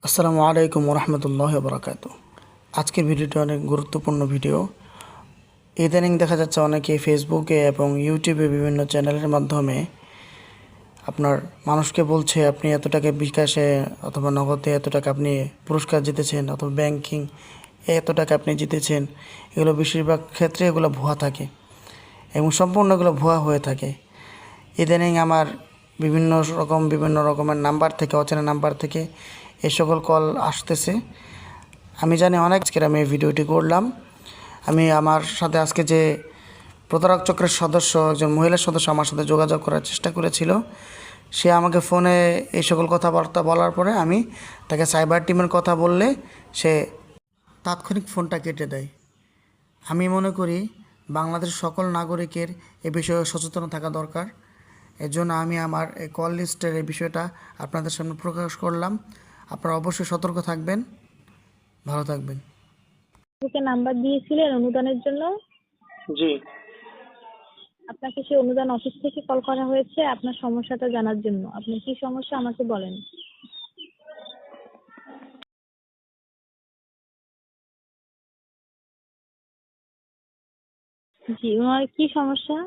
আসসালামু আলাইকুম ওরহমতুল্লাহ বরকাত। আজকের ভিডিওটা অনেক গুরুত্বপূর্ণ ভিডিও। ইদানিং দেখা যাচ্ছে অনেকে ফেসবুকে এবং ইউটিউবে বিভিন্ন চ্যানেলের মাধ্যমে আপনার মানুষকে বলছে আপনি এত টাকা বিকাশে অথবা নগদে এত টাকা আপনি পুরস্কার জিতেছেন অথবা ব্যাংকিং এত টাকা আপনি জিতেছেন। এগুলো বেশিরভাগ ক্ষেত্রে এগুলো ভুয়া থাকে এবং সম্পূর্ণ এগুলো ভুয়া হয়ে থাকে। ইদানিং আমার বিভিন্ন রকমের নাম্বার থেকে, অচেনা নাম্বার থেকে এই সকল কল আসতেছে। আমি জানি অনেক, আজকের আমি এই ভিডিওটি করলাম। আমি আমার সাথে আজকে যে প্রতারক চক্রের সদস্য, একজন মহিলা সদস্য আমার সাথে যোগাযোগ করার চেষ্টা করেছিল, সে আমাকে ফোনে এই সকল কথাবার্তা বলার পরে আমি তাকে সাইবার টিমের কথা বললে সে তাৎক্ষণিক ফোনটা কেটে দেয়। আমি মনে করি বাংলাদেশের সকল নাগরিকের এ বিষয়ে সচেতন থাকা দরকার। এর জন্য আমি আমার এই কল লিস্টের এই বিষয়টা আপনাদের সামনে প্রকাশ করলাম। আপনারা অবশ্যই সতর্ক থাকবেন, ভালো থাকবেন। আপনাকে নাম্বার দিয়েছিলেন অনুদানের জন্য। জি, আপনাকে সেই অনুদান অফিস থেকে কল করা হয়েছে আপনার সমস্যাটা জানার জন্য। আপনার কি সমস্যা আমাকে বলেন। জি, ওনার কি সমস্যা?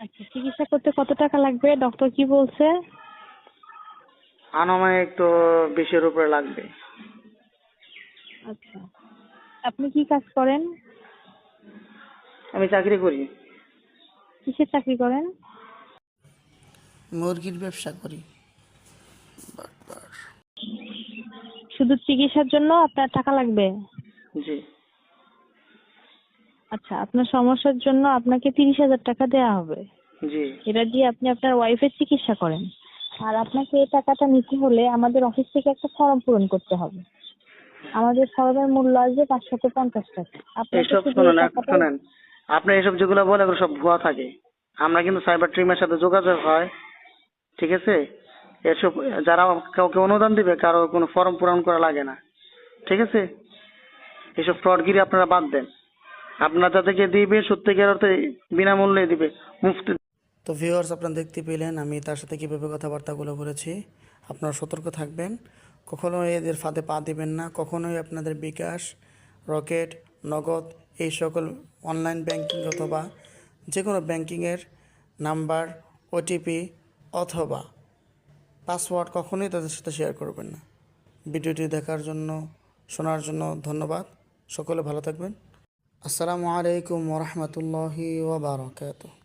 আচ্ছা, চিকিৎসা করতে কত টাকা লাগবে? ডক্টর কি বলছে? আনুমানিক তো 20-এর উপরে লাগবে। আচ্ছা, আপনি কি কাজ করেন? আমি চাকরি করি, কিসের চাকরি করেন? মুরগির ব্যবসা করি। শুধু চিকিৎসার জন্য আপনার টাকা লাগবে? জি, আচ্ছা, আপনার সমস্যার জন্য আপনাকে 30,000 টাকা দেওয়া হবে। জি। এটা দিয়ে আপনি আপনার ওয়াইফের চিকিৎসা করেন। আর আপনাকে এই টাকাটা নিতে হলে আমাদের অফিস থেকে একটা ফর্ম পূরণ করতে হবে। আমাদের ফর্মের মূল্য আসবে 550 টাকা। আপনাকে এসব শুধু এই শুনুন, টাকাটা। শোনেন, আপনি এসব যেগুলো বলে এগুলো সব ভুয়া থাকে। আমরা কিন্তু সাইবার টিমের সাথে যোগাযোগ হয়, ঠিক আছে? এসব যারা কাউকে অনুদান দিবে কারো কোনো ফর্ম পূরণ করা লাগে না, ঠিক আছে? এসব ফ্রডগিরি আপনারা বাদ দেন। আপনারা যাদেরকে দিবে সত্যিকার অর্থে বিনামূল্যে দিবে, মুফতি। তো ভিউয়ার্স, আপনারা দেখতে পেলেন আমি তার সাথে কীভাবে কথাবার্তাগুলো বলেছি। আপনারা সতর্ক থাকবেন, কখনোই এদের ফাঁদে পা দিবেন না। কখনোই আপনাদের বিকাশ, রকেট, নগদ এই সকল অনলাইন ব্যাংকিং অথবা যে কোনো ব্যাংকিংয়ের নাম্বার, ওটিপি অথবা পাসওয়ার্ড কখনোই তাদের সাথে শেয়ার করবেন না। ভিডিওটি দেখার জন্য, শোনার জন্য ধন্যবাদ। সকলে ভালো থাকবেন। আসসালামু আলাইকুম ওরহমতুল্লাহি ওয়া বারাকাতুহু।